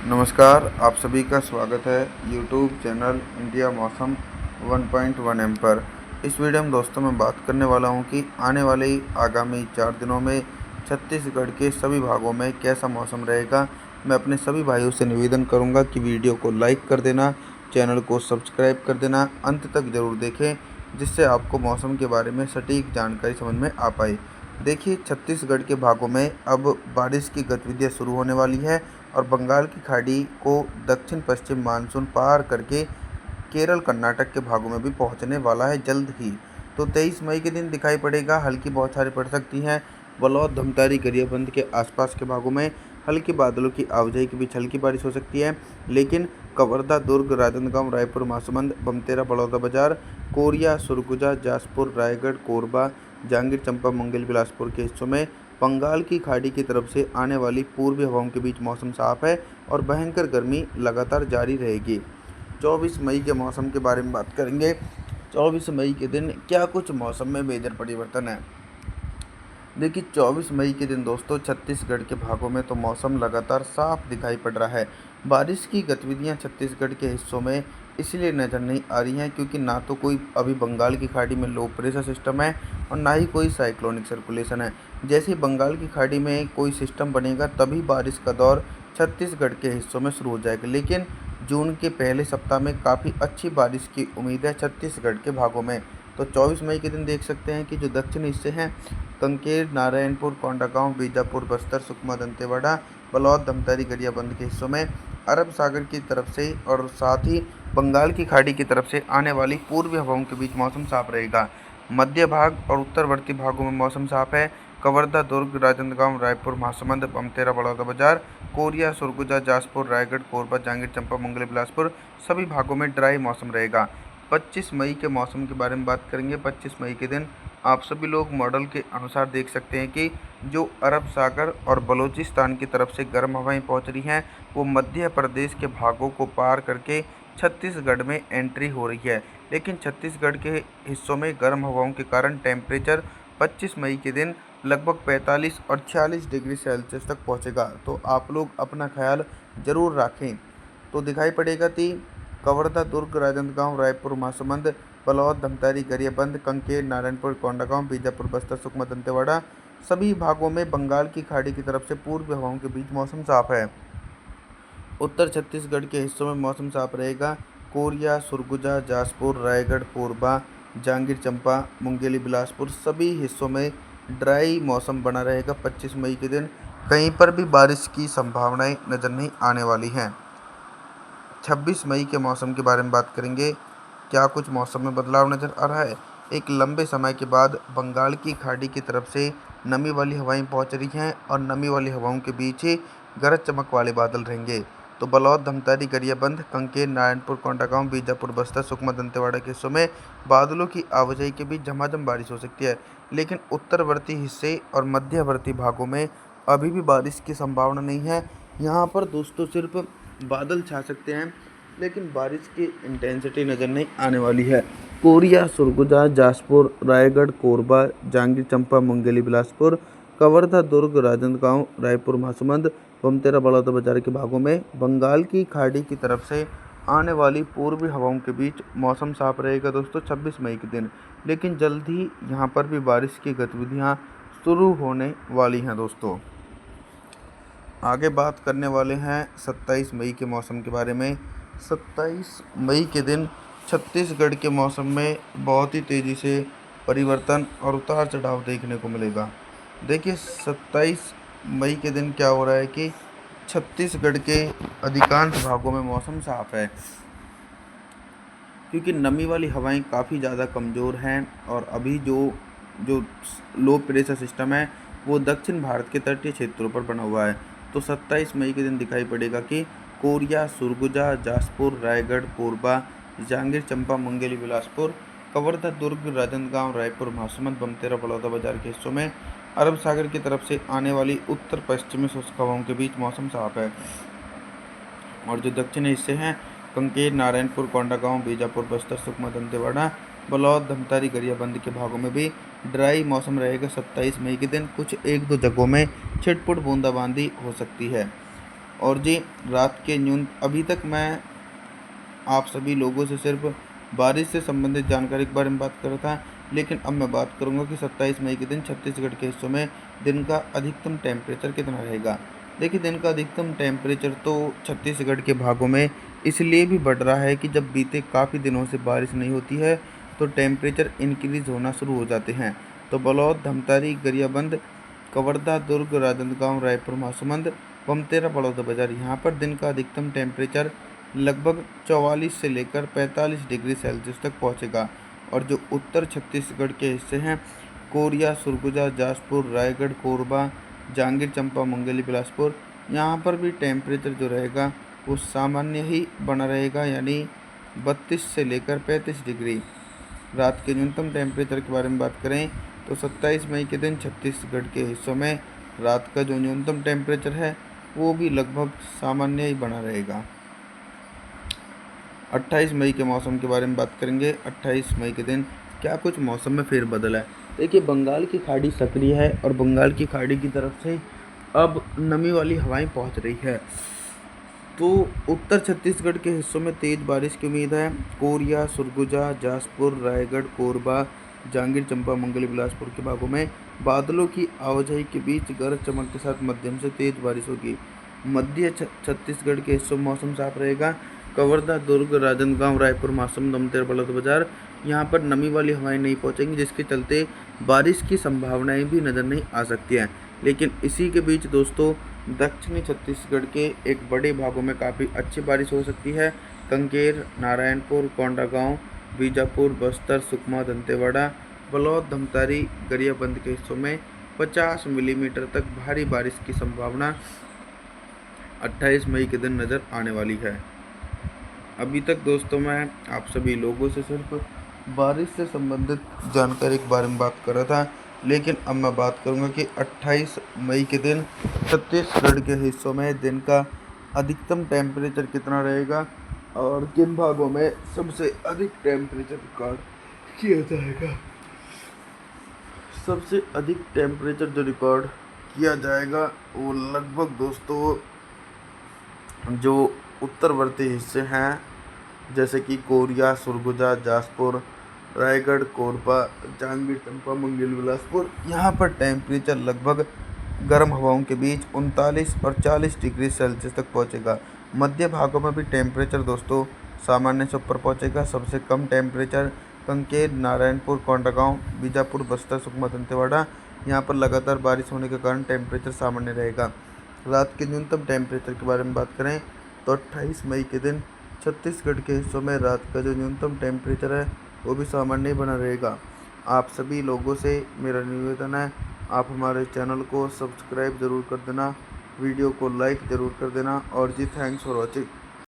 नमस्कार, आप सभी का स्वागत है यूट्यूब चैनल इंडिया मौसम 1.1 एम पर। इस वीडियो में दोस्तों मैं बात करने वाला हूं कि आने वाले आगामी 4 दिनों में छत्तीसगढ़ के सभी भागों में कैसा मौसम रहेगा। मैं अपने सभी भाइयों से निवेदन करूंगा कि वीडियो को लाइक कर देना, चैनल को सब्सक्राइब कर देना, अंत तक ज़रूर देखें जिससे आपको मौसम के बारे में सटीक जानकारी समझ में आ पाए। देखिए, छत्तीसगढ़ के भागों में अब बारिश की गतिविधियाँ शुरू होने वाली है और बंगाल की खाड़ी को दक्षिण पश्चिम मानसून पार करके केरल कर्नाटक के भागों में भी पहुंचने वाला है जल्द ही। तो 23 मई के दिन दिखाई पड़ेगा, हल्की बौछारें पड़ सकती हैं। बलौद, धमतारी, गरियाबंद के आसपास के भागों में हल्के बादलों की आवाजाही के बीच हल्की बारिश हो सकती है, लेकिन कवर्धा, दुर्ग, राजनांदगांव, रायपुर, महासमुंद, बमतेरा, बलौदाबाजार, कोरिया, सुरगुजा, जाजपुर, रायगढ़, कोरबा, जांजगीर चांपा, मुंगेली, बिलासपुर के हिस्सों में बंगाल की खाड़ी की तरफ से आने वाली पूर्वी हवाओं के बीच मौसम साफ है और भयंकर गर्मी लगातार जारी रहेगी। 24 मई के मौसम के बारे में बात करेंगे। 24 मई के दिन क्या कुछ मौसम में मेजर परिवर्तन है। देखिए, 24 मई के दिन दोस्तों छत्तीसगढ़ के भागों में तो मौसम लगातार साफ दिखाई पड़ रहा है। बारिश की गतिविधियां छत्तीसगढ़ के हिस्सों में इसलिए नज़र नहीं आ रही हैं क्योंकि ना तो कोई अभी बंगाल की खाड़ी में लो प्रेशर सिस्टम है और ना ही कोई साइक्लोनिक सर्कुलेशन है। जैसे ही बंगाल की खाड़ी में कोई सिस्टम बनेगा तभी बारिश का दौर छत्तीसगढ़ के हिस्सों में शुरू हो जाएगा, लेकिन जून के पहले सप्ताह में काफ़ी अच्छी बारिश की उम्मीद है छत्तीसगढ़ के भागों में। तो 24 मई के दिन देख सकते हैं कि जो दक्षिणी हिस्से हैं, कंकेर, नारायणपुर, कोंडागांव, बीजापुर, बस्तर, सुकमा, दंतेवाड़ा, बलौद, धमतारी, गरियाबंद के हिस्सों में अरब सागर की तरफ से और साथ ही बंगाल की खाड़ी की तरफ से आने वाली पूर्वी हवाओं के बीच मौसम साफ रहेगा। मध्य भाग और उत्तरवर्ती भागों में मौसम साफ है। कवर्धा, दुर्ग, राजनांदगांव, रायपुर, महासमुंद, बमतेरा, बलौदाबाजार, कोरिया, सुरगुजा, जाजपुर, रायगढ़, कोरबा, जांजगीर चांपा, मुंगेली, बिलासपुर सभी भागों में ड्राई मौसम रहेगा। 25 मई के मौसम के बारे में बात करेंगे। 25 मई के दिन आप सभी लोग मॉडल के अनुसार देख सकते हैं कि जो अरब सागर और बलूचिस्तान की तरफ से गर्म हवाएं पहुंच रही हैं वो मध्य प्रदेश के भागों को पार करके छत्तीसगढ़ में एंट्री हो रही है, लेकिन छत्तीसगढ़ के हिस्सों में गर्म हवाओं के कारण टेम्परेचर 25 मई के दिन लगभग 45 और 46 डिग्री सेल्सियस तक पहुंचेगा। तो आप लोग अपना ख्याल ज़रूर रखें। तो दिखाई पड़ेगा कि कवर्धा, दुर्ग, राजनांदगांव, रायपुर, महासमुंद, बलौद, धमतारी, गरियाबंद, कंकेर, नारायणपुर, कोंडागांव, बीजापुर, बस्तर, सुकमा, दंतेवाड़ा सभी भागों में बंगाल की खाड़ी की तरफ से पूर्वी हवाओं के बीच मौसम साफ है। उत्तर छत्तीसगढ़ के हिस्सों में मौसम साफ रहेगा। कोरिया, सुरगुजा, जाजपुर, रायगढ़, कोरबा, जांजगीर चांपा, मुंगेली, बिलासपुर सभी हिस्सों में ड्राई मौसम बना रहेगा। 25 मई के दिन कहीं पर भी बारिश की संभावनाएं नज़र नहीं आने वाली हैं। 26 मई के मौसम के बारे में बात करेंगे। क्या कुछ मौसम में बदलाव नज़र आ रहा है। एक लंबे समय के बाद बंगाल की खाड़ी की तरफ से नमी वाली हवाएं पहुंच रही हैं और नमी वाली हवाओं के बीच ही गरज चमक वाले बादल रहेंगे। तो बलौद, धमतारी, गरियाबंद, कंकेर, नारायणपुर, कोंडागांव, बीजापुर, बस्तर, सुकमा, दंतेवाड़ा के हिस्सों में बादलों की आवाजाही के बीच झमाझम बारिश हो सकती है, लेकिन उत्तरवर्ती हिस्से और मध्यवर्ती भागों में अभी भी बारिश की संभावना नहीं है। यहाँ पर दोस्तों सिर्फ बादल छा सकते हैं, लेकिन बारिश की इंटेंसिटी नज़र नहीं आने वाली है। कोरिया, सुरगुजा, जाजपुर, रायगढ़, कोरबा, जांजगीर चांपा, मुंगेली, बिलासपुर, कवर्धा, दुर्ग, राजनांदगांव, रायपुर, महासमुंद, बमतेरा, बलौदाबाजार के भागों में बंगाल की खाड़ी की तरफ से आने वाली पूर्वी हवाओं के बीच मौसम साफ रहेगा दोस्तों 26 मई के दिन, लेकिन जल्द ही यहाँ पर भी बारिश की गतिविधियाँ शुरू होने वाली हैं दोस्तों। आगे बात करने वाले हैं 27 मई के मौसम के बारे में। 27 मई के दिन छत्तीसगढ़ के मौसम में बहुत ही तेज़ी से परिवर्तन और उतार चढ़ाव देखने को मिलेगा। देखिए, 27 मई के दिन क्या हो रहा है कि छत्तीसगढ़ के अधिकांश भागों में मौसम साफ है क्योंकि नमी वाली हवाएं काफ़ी ज़्यादा कमज़ोर हैं और अभी जो जो लो प्रेशर सिस्टम है वो दक्षिण भारत के तटीय क्षेत्रों पर बना हुआ है। तो 27 मई के दिन दिखाई पड़ेगा कि कोरिया, सुरगुजा, जाजपुर, रायगढ़, कोरबा, जांजगीर चांपा, मुंगेली, बिलासपुर, कवर्धा, दुर्ग, राजनांदगांव, रायपुर, महासमुंद, बमतेरा, बलौदाबाजार के हिस्सों में अरब सागर की तरफ से आने वाली उत्तर पश्चिमी शुष्क हवाओं के बीच मौसम साफ है और जो दक्षिणी हिस्से हैं कंकेर, नारायणपुर, कोंडागांव, बीजापुर, बस्तर, सुकमा, दंतेवाड़ा, बलौद, धमतारी, गरियाबंद के भागों में भी ड्राई मौसम रहेगा। 27 मई के दिन कुछ एक दो जगहों में छिटपुट बूंदाबांदी हो सकती है। और जी रात के अभी तक मैं आप सभी लोगों से सिर्फ बारिश से संबंधित जानकारी के बारे में बात कर रहा था, लेकिन अब मैं बात करूंगा कि 27 मई के दिन छत्तीसगढ़ के हिस्सों में दिन का अधिकतम टेम्परेचर कितना रहेगा। देखिए दिन का अधिकतम टेम्परेचर तो छत्तीसगढ़ के भागों में इसलिए भी बढ़ रहा है कि जब बीते काफ़ी दिनों से बारिश नहीं होती है तो टेम्परेचर इंक्रीज होना शुरू हो जाते हैं। तो बलौद, धमतारी, गरियाबंद, कवर्धा, दुर्ग, राजनांदगांव, रायपुर, महासमुंद, बमतेरा, बलौदाबाजार यहाँ पर दिन का अधिकतम टेम्परेचर लगभग 44 से लेकर 45 डिग्री सेल्सियस तक पहुंचेगा। और जो उत्तर छत्तीसगढ़ के हिस्से हैं कोरिया, सरगुजा, जाजपुर, रायगढ़, कोरबा, जांजगीर चांपा, मुंगेली, बिलासपुर यहाँ पर भी टेम्परेचर जो रहेगा वो सामान्य ही बना रहेगा, यानी 32 से लेकर 35 डिग्री। रात के न्यूनतम टेम्परेचर के बारे में बात करें तो 27 मई के दिन छत्तीसगढ़ के हिस्सों में रात का जो न्यूनतम टेम्परेचर है वो भी लगभग सामान्य ही बना रहेगा। 28 मई के मौसम के बारे में बात करेंगे। 28 मई के दिन क्या कुछ मौसम में फेरबदल है। देखिए बंगाल की खाड़ी सक्रिय है और बंगाल की खाड़ी की तरफ से अब नमी वाली हवाएं पहुंच रही है, तो उत्तर छत्तीसगढ़ के हिस्सों में तेज़ बारिश की उम्मीद है। कोरिया, सरगुजा, जाजपुर, रायगढ़, कोरबा, जांजगीर चांपा, मुंगेली, बिलासपुर के भागों में बादलों की आवाजाही के बीच गरज चमक के साथ मध्यम से तेज़ बारिश होगी। मध्य छत्तीसगढ़ के हिस्सों में मौसम साफ रहेगा। कवर्धा, दुर्ग, राजनांदगांव, रायपुर, महासमुंद, दमतेर, बलौदाबाजार यहाँ पर नमी वाली हवाएं नहीं पहुँचेंगी, जिसके चलते बारिश की संभावनाएं भी नज़र नहीं आ सकती हैं। लेकिन इसी के बीच दोस्तों दक्षिणी छत्तीसगढ़ के एक बड़े भागों में काफ़ी अच्छी बारिश हो सकती है। कंकेर, नारायणपुर, कोंडागांव, बीजापुर, बस्तर, सुकमा, दंतेवाड़ा, बलौद, धमतारी, गरियाबंद के हिस्सों में 50 मिलीमीटर तक भारी बारिश की संभावना 28 मई के दिन नज़र आने वाली है। अभी तक दोस्तों मैं आप सभी लोगों से सिर्फ बारिश से संबंधित जानकारी के बारे में बात कर रहा था, लेकिन अब मैं बात करूंगा कि 28 मई के दिन छत्तीसगढ़ के हिस्सों में दिन का अधिकतम टेम्परेचर कितना रहेगा और किन भागों में सबसे अधिक टेम्परेचर रिकॉर्ड किया जाएगा। सबसे अधिक टेम्परेचर जो रिकॉर्ड किया जाएगा वो लगभग दोस्तों जो उत्तरवर्ती हिस्से हैं जैसे कि कोरिया, सरगुजा, जाजपुर, रायगढ़, कोरबा, जांजगीर चांपा, मुंगेली, बिलासपुर यहाँ पर टेम्परेचर लगभग गर्म हवाओं के बीच 39 और 40 डिग्री सेल्सियस तक पहुँचेगा। मध्य भागों में भी टेम्परेचर दोस्तों सामान्य से ऊपर पहुँचेगा। सबसे कम टेम्परेचर कंकेर, नारायणपुर, कोंडागांव, बीजापुर, बस्तर, सुकमा, दंतेवाड़ा यहाँ पर लगातार बारिश होने के कारण टेम्परेचर सामान्य रहेगा। रात के न्यूनतम टेम्परेचर के बारे में बात करें तो 28 मई के दिन छत्तीसगढ़ के हिस्सों में रात का जो न्यूनतम टेम्परेचर है वो भी सामान्य बना रहेगा। आप सभी लोगों से मेरा निवेदन है आप हमारे चैनल को सब्सक्राइब ज़रूर कर देना, वीडियो को लाइक ज़रूर कर देना और जी थैंक्स फॉर वॉचिंग।